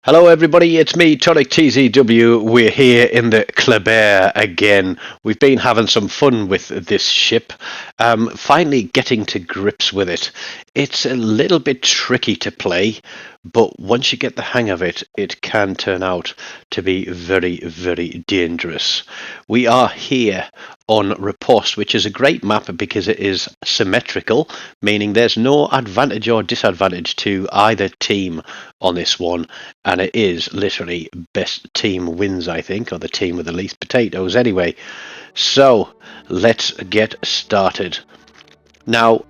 Hello everybody, it's me, TONIK TZW. We're here in the Kleber again. We've been having some fun with this ship, finally getting to grips with it. It's a little bit tricky to play, but once you get the hang of it, it can turn out to be very, very dangerous. We are here on Riposte, which is a great map because it is symmetrical, meaning there's no advantage or disadvantage to either team on this one, and it is literally best team wins, I think, or the team with the least potatoes anyway. So let's get started. Now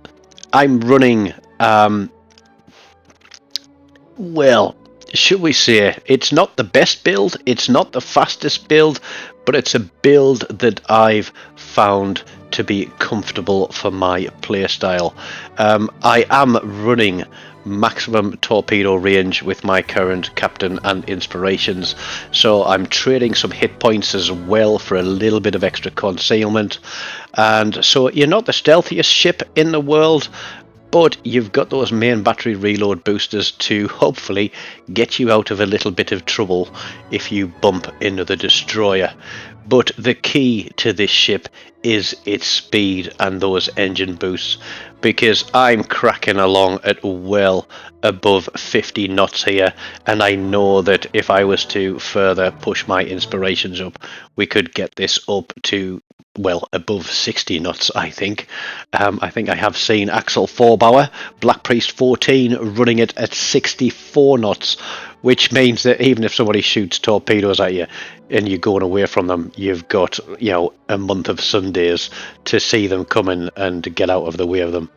I'm running well, should we say, it's not the best build, it's not the fastest build, but it's a build that I've found to be comfortable for my playstyle. I am running maximum torpedo range with my current captain and inspirations, so I'm trading some hit points as well for a little bit of extra concealment. And so you're not the stealthiest ship in the world, but you've got those main battery reload boosters to hopefully get you out of a little bit of trouble if you bump into the destroyer. But the key to this ship is its speed and those engine boosts, because I'm cracking along at well above 50 knots here, and I know that if I was to further push my inspirations up, we could get this up to, well, above 60 knots, I think. I have seen Axel Forbauer, Black Priest 14, running it at 64 knots, which means that even if somebody shoots torpedoes at you and you're going away from them, you've got, you know, a month of Sundays to see them coming and get out of the way of them.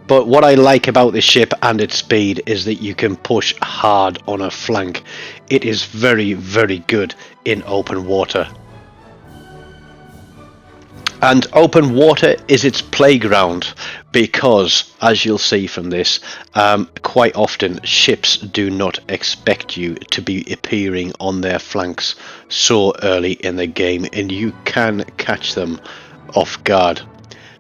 But what I like about this ship and its speed is that you can push hard on a flank. It is very, very good in open water. And open water is its playground because, as you'll see from this, quite often ships do not expect you to be appearing on their flanks so early in the game, and you can catch them off guard.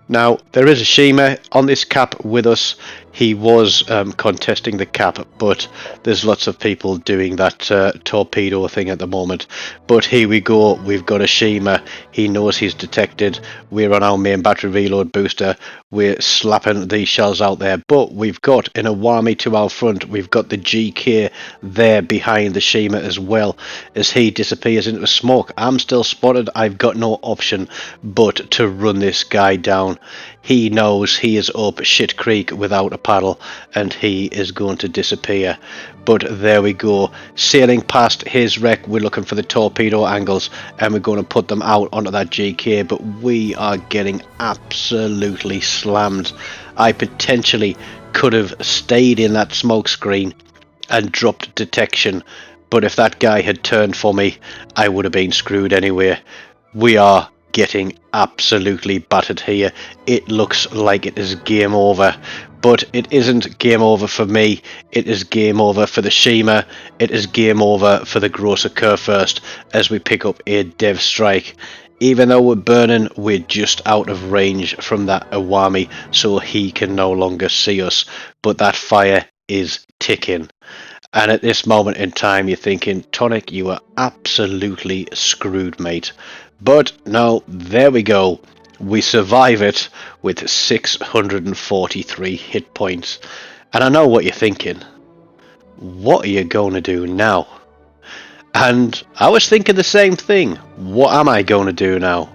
Now, there is a Shima on this cap with us. He was contesting the cap, but there's lots of people doing that torpedo thing at the moment. But here we go, we've got a Shima. He knows he's detected. We're on our main battery reload booster. We're slapping these shells out there, but we've got an Awami to our front. We've got the GK there behind the Shima as well as he disappears into the smoke. I'm still spotted. I've got no option but to run this guy down. He knows he is up shit creek without a paddle and he is going to disappear. But there we go, sailing past his wreck. We're looking for the torpedo angles and we're going to put them out onto that GK, but we are getting absolutely slammed. I potentially could have stayed in that smoke screen and dropped detection, but if that guy had turned for me, I would have been screwed anyway. We are getting absolutely battered here. It looks like it is game over, but it isn't game over for me. It is game over for the Shima. It is game over for the Grosser Kurfürst as we pick up a dev strike. Even though we're burning, we're just out of range from that Awami, so he can no longer see us, but that fire is ticking. And at this moment in time, you're thinking, TONIK, you are absolutely screwed, mate. But no, there we go. We survive it with 643 hit points. And I know what you're thinking. What are you going to do now? And I was thinking the same thing. What am I going to do now?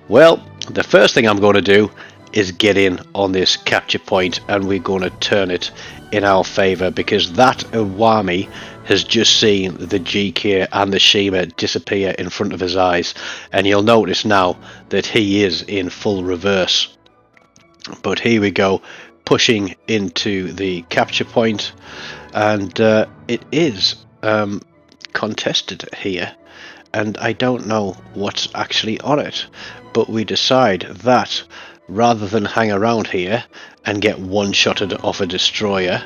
Well, the first thing I'm going to do is get in on this capture point, and we're going to turn it in our favor, because that Awami has just seen the GK and the Shima disappear in front of his eyes, and you'll notice now that he is in full reverse. But here we go, pushing into the capture point, and it is contested here, and I don't know what's actually on it, but we decide that rather than hang around here and get one-shotted off a destroyer,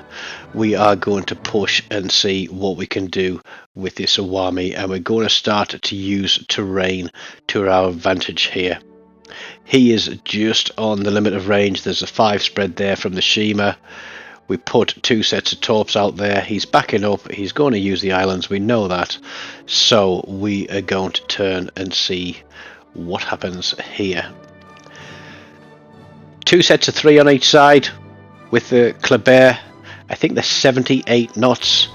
we are going to push and see what we can do with this Awami, and we're going to start to use terrain to our advantage here. He is just on the limit of range. There's a 5 spread there from the Shima. We put 2 sets of torps out there. He's backing up. He's going to use the islands. We know that. So we are going to turn and see what happens here. 2 sets of 3 on each side with the Kleber. I think they're 78 knots.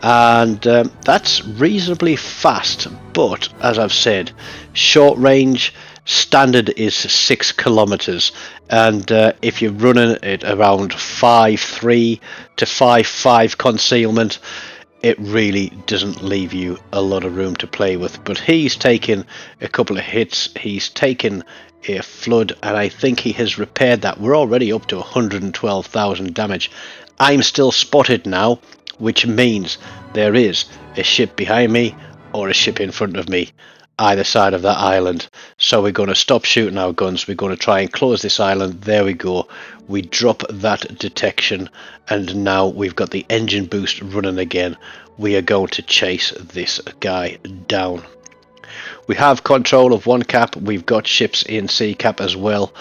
And that's reasonably fast. But as I've said, short range standard is 6 kilometers, and if you're running it around 5.3 to 5.5 concealment, it really doesn't leave you a lot of room to play with. But he's taken a couple of hits, he's taken a flood, and I think he has repaired that. We're already up to 112,000 damage. I'm still spotted now, which means there is a ship behind me or a ship in front of me, either side of that island. So we're going to stop shooting our guns. We're going to try and close this island. There we go. We drop that detection, and now we've got the engine boost running again. We are going to chase this guy down. We have control of 1 cap. We've got ships in C cap as well.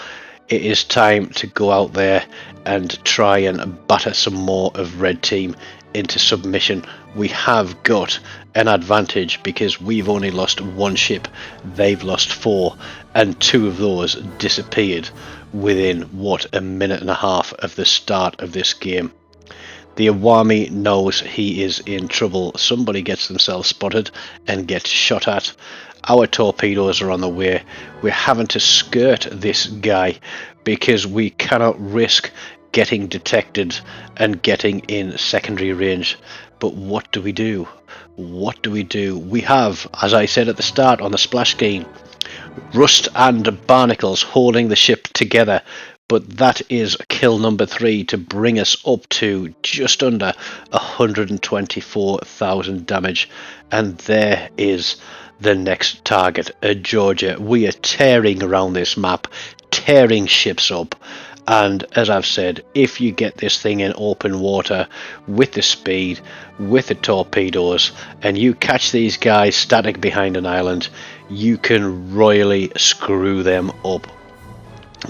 It is time to go out there and try and batter some more of red team into submission. We have got an advantage because we've only lost 1 ship, they've lost 4, and 2 of those disappeared within what, a minute and a half of the start of this game. The Awami knows he is in trouble. Somebody gets themselves spotted and gets shot at. Our torpedoes are on the way. We're having to skirt this guy because we cannot risk getting detected and getting in secondary range. But what do we do? What do we do? We have, as I said at the start on the splash screen, Rust and Barnacles holding the ship together, but that is kill number 3 to bring us up to just under 124,000 damage. And there is the next target, Georgia. We are tearing around this map, tearing ships up. And as I've said, if you get this thing in open water with the speed, with the torpedoes, and you catch these guys static behind an island, you can royally screw them up.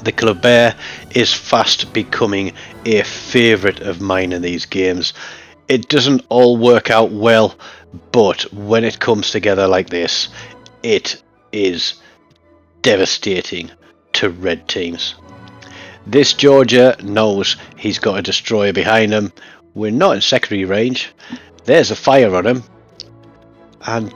The Kleber is fast becoming a favourite of mine in these games. It doesn't all work out well, but when it comes together like this, it is devastating to red teams. This Georgia knows he's got a destroyer behind him. We're not in secondary range. There's a fire on him. And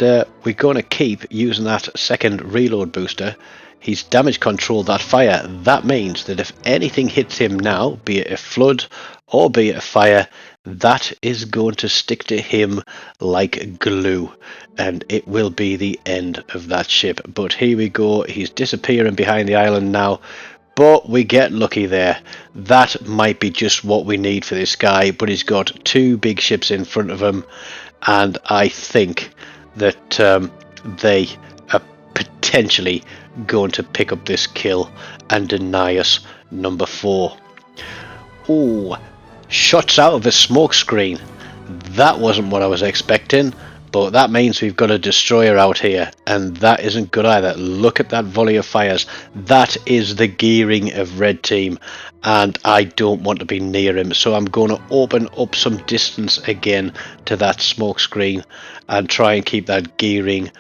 we're going to keep using that second reload booster. He's damage controlled that fire. That means that if anything hits him now, be it a flood or be it a fire, that is going to stick to him like glue. And it will be the end of that ship. But here we go. He's disappearing behind the island now. But we get lucky there. That might be just what we need for this guy. But he's got 2 big ships in front of him. And I think that they are potentially going to pick up this kill and deny us number 4. Oh, shots out of a smoke screen. That wasn't what I was expecting. But that means we've got a destroyer out here, and that isn't good either. Look at that volley of fires. That is the gearing of red team, and I don't want to be near him. So I'm going to open up some distance again to that smoke screen and try and keep that gearing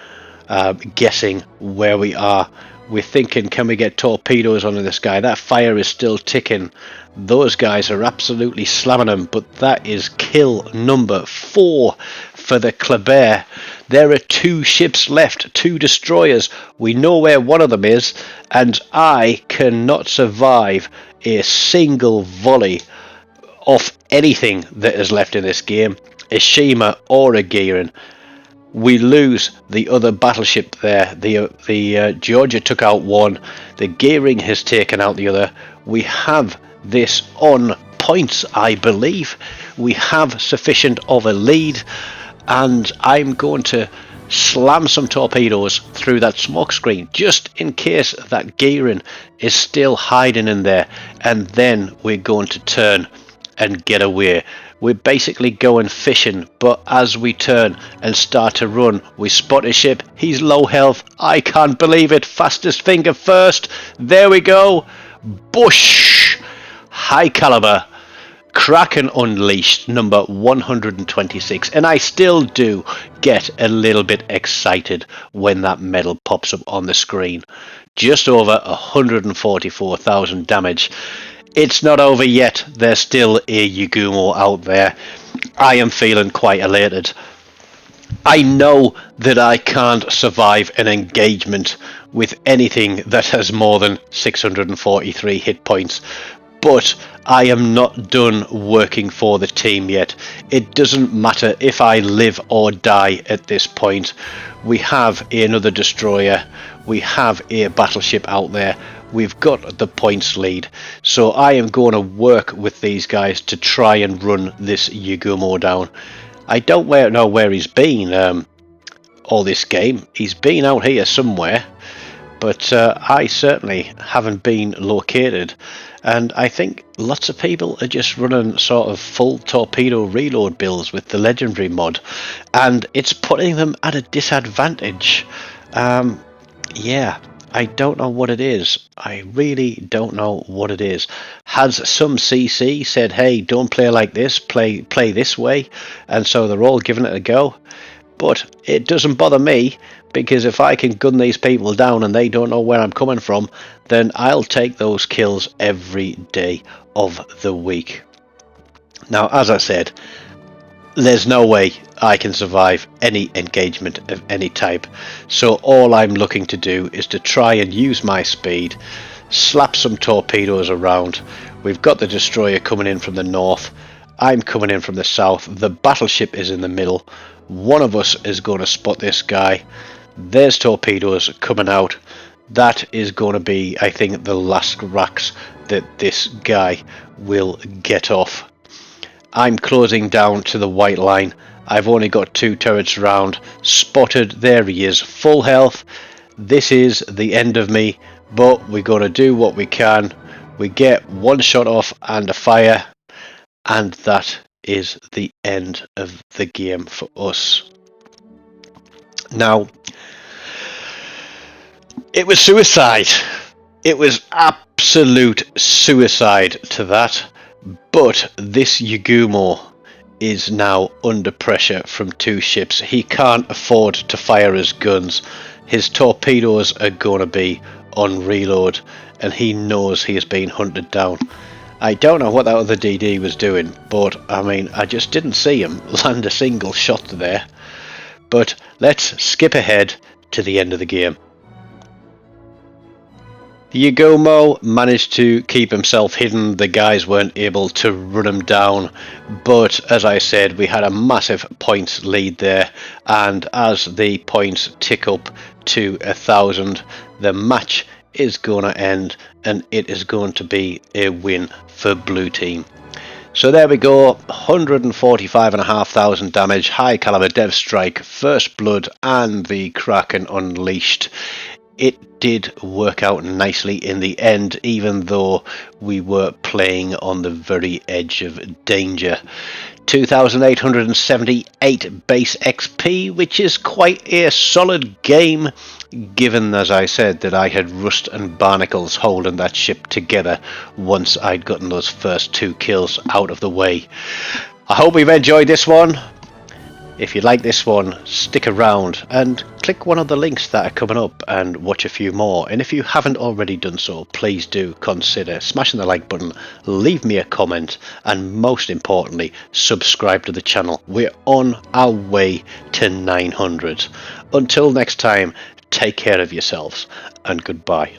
guessing where we are. We're thinking, can we get torpedoes onto this guy? That fire is still ticking. Those guys are absolutely slamming him, but that is kill number 4 for the Kleber. There are 2 ships left, 2 destroyers. We know where one of them is, and I cannot survive a single volley off anything that is left in this game, a Shima or a Gearing. We lose the other battleship there. The Georgia took out one. The Gearing has taken out the other. We have this on points, I believe. We have sufficient of a lead, and I'm going to slam some torpedoes through that smoke screen just in case that Gearing is still hiding in there, and then we're going to turn and get away. We're basically going fishing, but as we turn and start to run, we spot a ship. He's low health. I can't believe it. Fastest finger first. There we go. Bush. High caliber. Kraken Unleashed number 126, and I still do get a little bit excited when that medal pops up on the screen. Just over 144,000 damage. It's not over yet. There's still a Yugumo out there. I am feeling quite elated. I know that I can't survive an engagement with anything that has more than 643 hit points, but I am not done working for the team yet. It doesn't matter if I live or die at this point. We have another destroyer, we have a battleship out there, we've got the points lead, so I am going to work with these guys to try and run this Yugumo down. I don't know where he's been all this game. He's been out here somewhere, but I certainly haven't been located, and I think lots of people are just running sort of full torpedo reload builds with the legendary mod, and it's putting them at a disadvantage. Yeah, I don't know what it is. I really don't know what it is. Has some CC said, hey, don't play like this, play this way, and so they're all giving it a go? But it doesn't bother me, because if I can gun these people down and they don't know where I'm coming from, then I'll take those kills every day of the week. Now, as I said, there's no way I can survive any engagement of any type, so all I'm looking to do is to try and use my speed, slap some torpedoes around. We've got the destroyer coming in from the north, I'm coming in from the south, the battleship is in the middle. One of us is going to spot this guy. There's torpedoes coming out. That is going to be, I think, the last racks that this guy will get off. I'm closing down to the white line. I've only got 2 turrets around. Spotted, there he is, full health. This is the end of me, but we're going to do what we can. We get 1 shot off and a fire, and that is the end of the game for us. Now, it was suicide. It was absolute suicide to that. But this Yugumo is now under pressure from 2 ships. He can't afford to fire his guns. His torpedoes are going to be on reload, and he knows he is being hunted down. I don't know what that other DD was doing, but I mean, I just didn't see him land a single shot there. But let's skip ahead to the end of the game. Yugumo managed to keep himself hidden. The guys weren't able to run him down, but as I said, we had a massive points lead there, and as the points tick up to 1,000, the match is going to end, and it is going to be a win for blue team. So there we go, 145,500 damage, high caliber dev strike, first blood, and the Kraken Unleashed. It did work out nicely in the end, even though we were playing on the very edge of danger. 2,878 base XP, which is quite a solid game, given, as I said, that I had Rust and Barnacles holding that ship together once I'd gotten those first 2 kills out of the way. I hope you've enjoyed this one. If you like this one, stick around and click one of the links that are coming up and watch a few more. And if you haven't already done so, please do consider smashing the like button, leave me a comment, and most importantly, subscribe to the channel. We're on our way to 900. Until next time, take care of yourselves and goodbye.